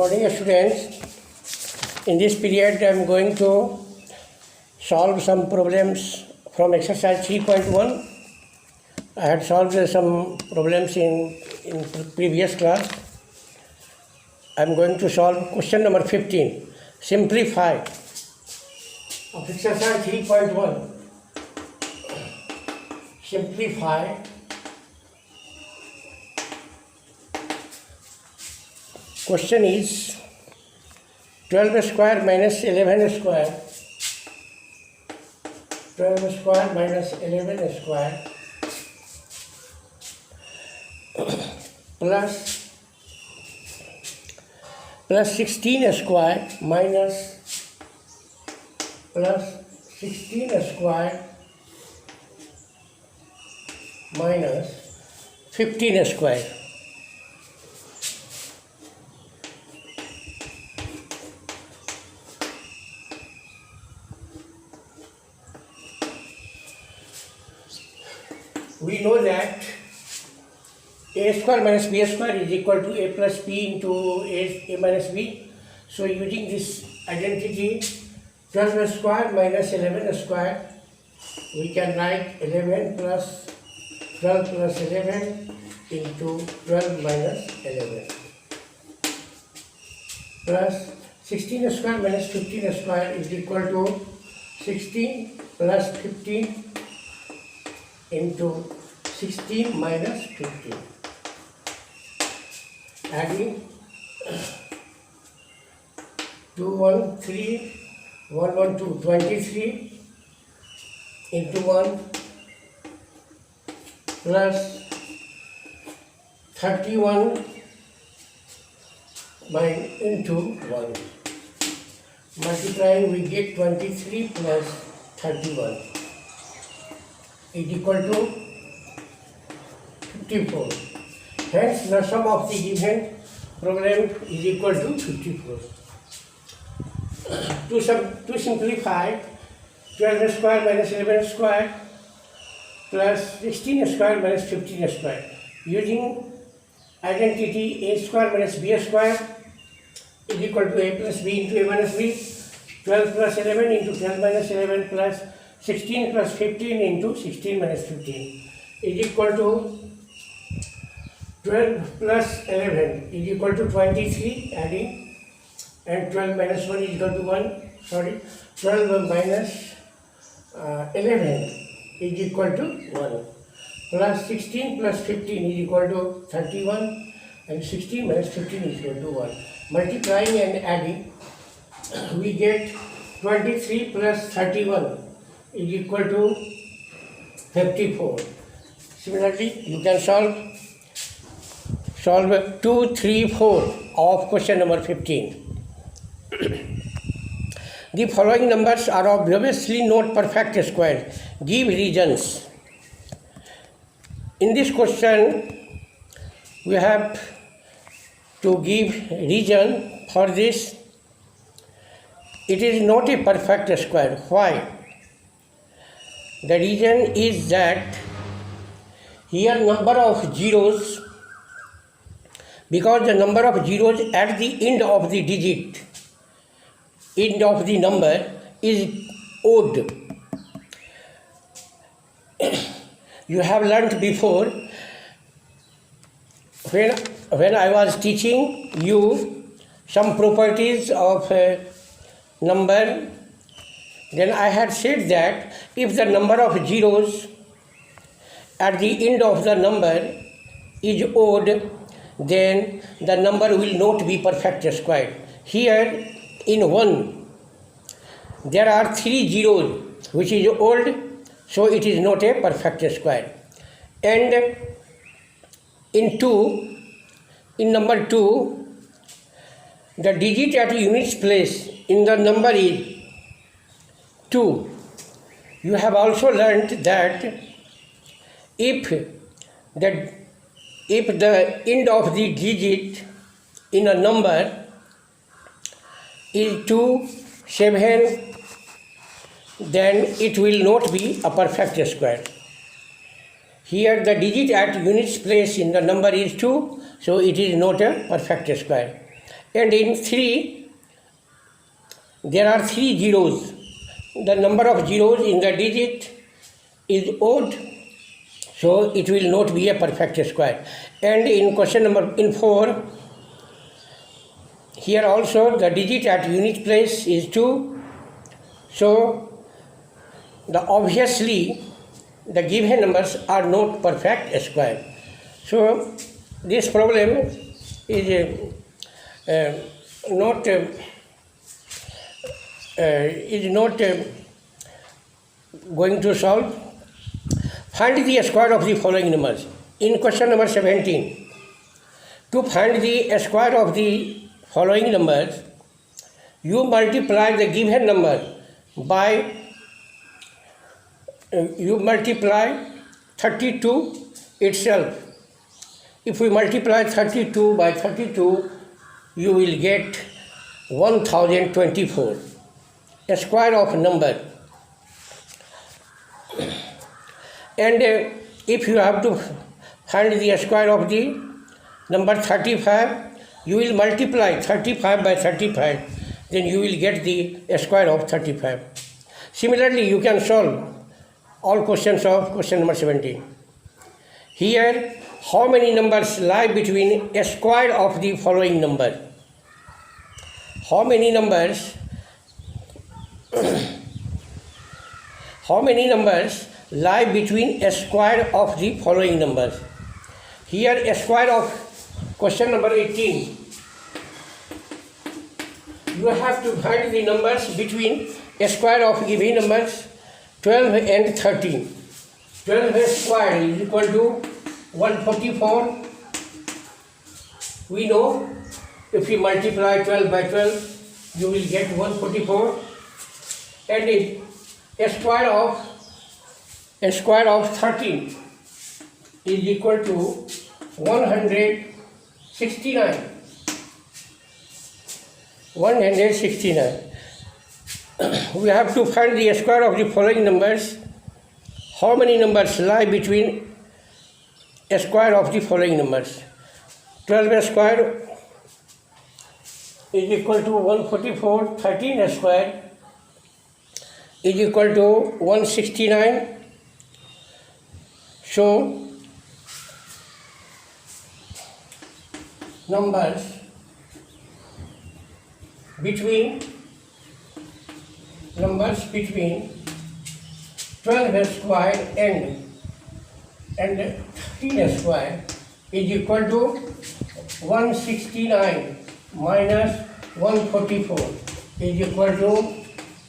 Morning students, in this period I am going to solve some problems from exercise 3.1. I had solved some problems in previous class. I am going to solve question number 15. Simplify of exercise 3.1. Simplify question is 12 square minus 11 square. 12 square minus 11 square plus 16 square minus plus 16 square minus 15 square. We know that a square minus b square is equal to a plus b into a minus b. So using this identity 12 square minus 11 square, we can write 11 plus 12 plus 11 into 12 minus 11 plus 16 square minus 15 square is equal to 16 plus 15 into 16 minus 15. Adding 2, 1, 3, 1, 1, 2, 23 into 1 plus 31 into 1. Multiplying, we get 23 plus 31 is equal to 54. Hence, the sum of the given problem is equal to 54. To simplify, 12 square minus 11 square plus 16 square minus 15 square. Using identity a square minus b square is equal to a plus b into a minus b. 12 plus 11 into 12 minus 11 plus 16 plus 15 into 16 minus 15 is equal to 12 plus 11 is equal to 23, adding, and 12 minus 1 is equal to 1, 12 minus 11 is equal to 1, plus 16 plus 15 is equal to 31, and 16 minus 15 is equal to 1. Multiplying and adding, we get 23 plus 31 is equal to 54. Similarly, you can solve 2, 3, 4 of question number 15. The following numbers are obviously not perfect square. Give reasons. In this question, we have to give reason for this. It is not a perfect square. Why? The reason is that here number of zeros, because the number of zeros at the end of the digit, end of the number is odd. You have learnt before, when I was teaching you some properties of a number, then I had said that if the number of zeros at the end of the number is odd, then the number will not be perfect square. Here in 1, there are 3 zeros, which is odd, so it is not a perfect square. And in number 2, the digit at units place in the number is 2. You have also learnt that if the end of the digit in a number is 2, 7, then it will not be a perfect square. Here the digit at units place in the number is 2, so it is not a perfect square. and in 3 there are 3 zeros. The number of zeros in the digit is odd, so it will not be a perfect square. And in question number 4, here also the digit at unit place is 2, so obviously the given numbers are not perfect square. So this problem is not going to solve. Find the square of the following numbers. In question number 17, to find the square of the following numbers, you multiply the given number by you multiply 32 itself. If we multiply 32 by 32, you will get 1024, a square of number. And if you have to find the square of the number 35, you will multiply 35 by 35, then you will get the square of 35. Similarly, you can solve all questions of question number 17. Here, how many numbers lie between a square of the following number? How many numbers lie between a square of the following numbers? Here, a square of question number 18. You have to find the numbers between a square of given numbers 12 and 13. 12 square is equal to 144. We know if we multiply 12 by 12, you will get 144. And a square of 13 is equal to 169. 169. We have to find the square of the following numbers. How many numbers lie between a square of the following numbers? 12 square is equal to 144. 13 square is equal to 169. So, numbers between 12 square and 13 square is equal to 169 minus 144 is equal to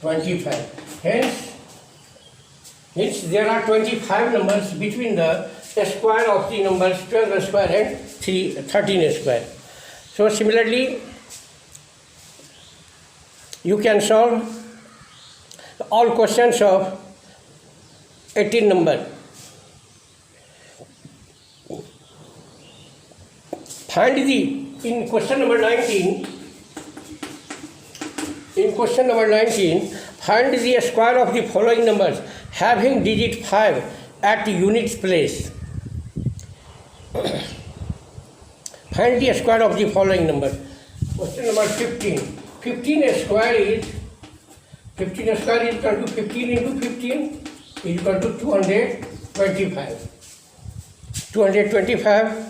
25. Hence there are 25 numbers between the square of the numbers 12 square and 13 square. So similarly, you can solve all questions of 18 number. Find in question number 19, find the square of the following numbers having digit 5 at units place. Find the square of the following number. Question number 15. 15 square is equal to 15 into 15 is equal to 225. 225.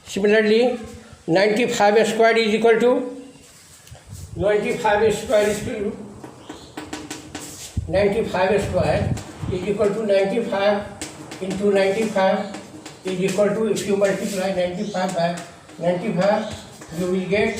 Similarly, 95 square is equal to 95 square is equal to 95 into 95 is equal to, if you multiply 95 by 95, you will get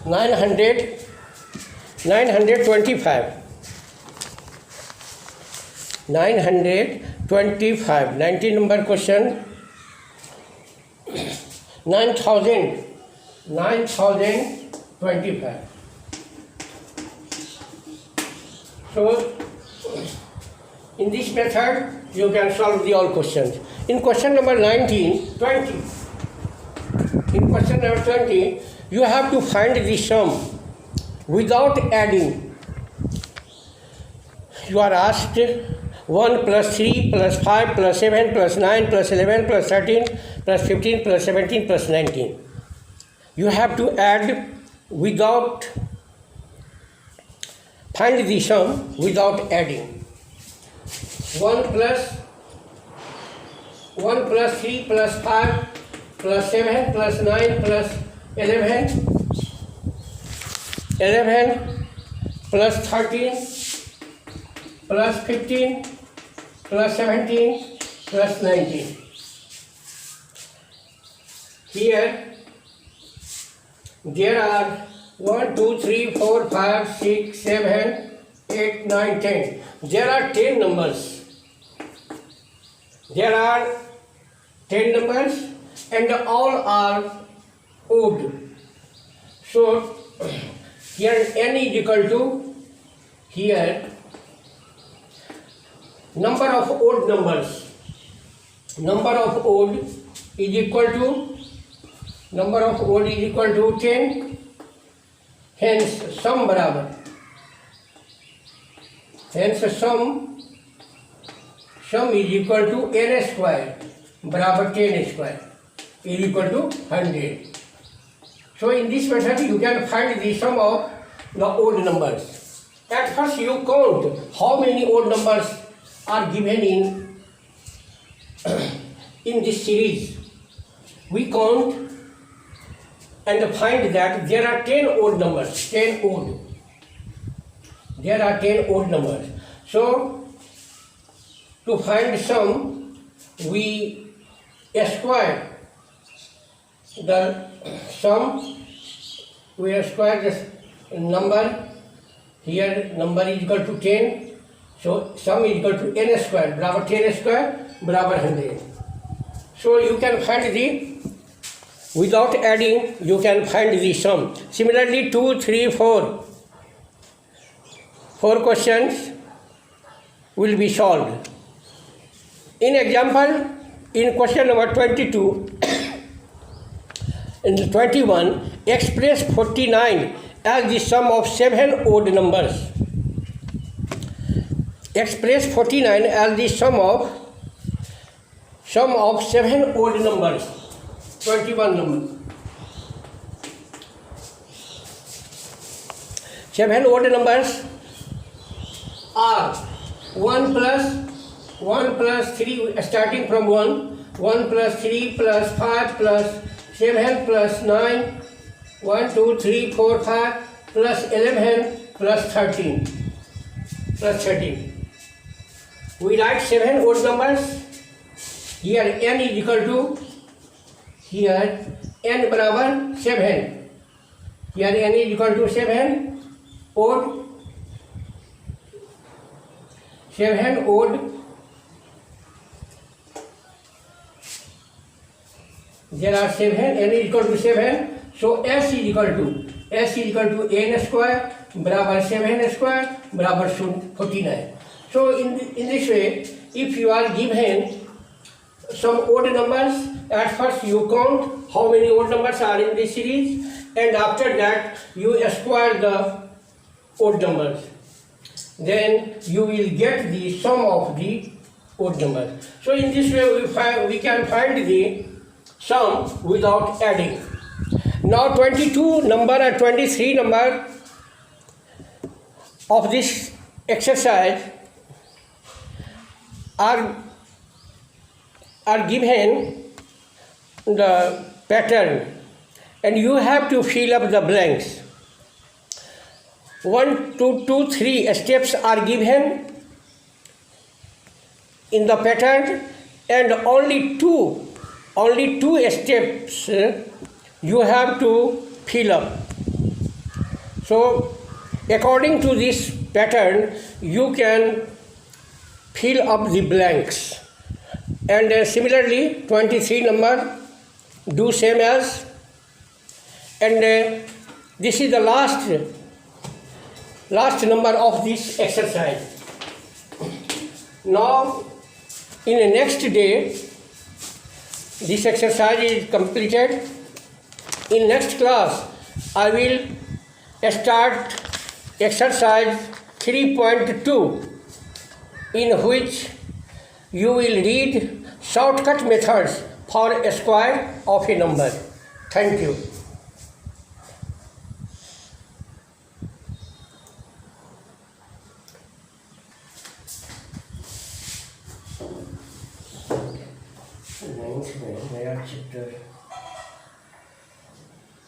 925. 19 number question. 9025. So in this method you can solve the all questions. In question number 20, you have to find the sum without adding. You are asked 1 plus 3 plus 5 plus 7 plus 9 plus 11 plus 13 plus 15 plus 17 plus 19. You have to add without, find the sum without adding. 1 plus 3 plus 5 plus 7 plus 9 plus 11 plus 13 plus 15 plus 17 plus 19. Here there are 1, 2, 3, 4, 5, 6, 7, 8, 9, 10. There are 10 numbers. There are 10 numbers and all are odd. So here n is equal to, here number of odd numbers. Number of odd is equal to, number of odd is equal to 10. Hence sum बराबर, hence sum is equal to n square बराबर 10 square is equal to 100. So in this method you can find the sum of the odd numbers. At first you count how many odd numbers are given in this series. We count and find that there are 10 odd numbers, 10 odd. There are 10 odd numbers. So to find sum, we square the sum, we square this number. Here number is equal to 10. So sum is equal to n square बराबर 10 square बराबर 100. So you can find the, without adding, you can find the sum. Similarly, 2, 3, 4. 4 questions will be solved. In example, in question number 22 and 21, express 49 as the sum of 7 odd numbers. Express 49 as the sum of 7 odd numbers. 21 number. 7 odd numbers are 1 plus 3 starting from 1 plus 3 plus 5 plus 7 plus 9, 1, 2, 3, 4, 5 plus 11 plus 13. We write 7 odd numbers. Here n is equal to, here n बराबर 7. Here n is equal to 7 odd. 7 odd. There are 7, n is equal to 7. So s is equal to n square बराबर 7 square बराबर 49. So in this way, if you are given some odd numbers, at first you count how many odd numbers are in this series, and after that you square the odd numbers. Then you will get the sum of the odd numbers. So in this way we can find the sum without adding. Now 22 number and 23 number of this exercise are given the pattern, and you have to fill up the blanks. 1, 2, 2, 3 steps are given in the pattern, and only two steps you have to fill up. So according to this pattern you can fill up the blanks. And similarly 23 number do same as, and this is the last number of this exercise. Now in the next day this exercise is completed. In next class I will start exercise 3.2, in which you will read shortcut methods for a square of a number. Thank you. Ninth में नया chapter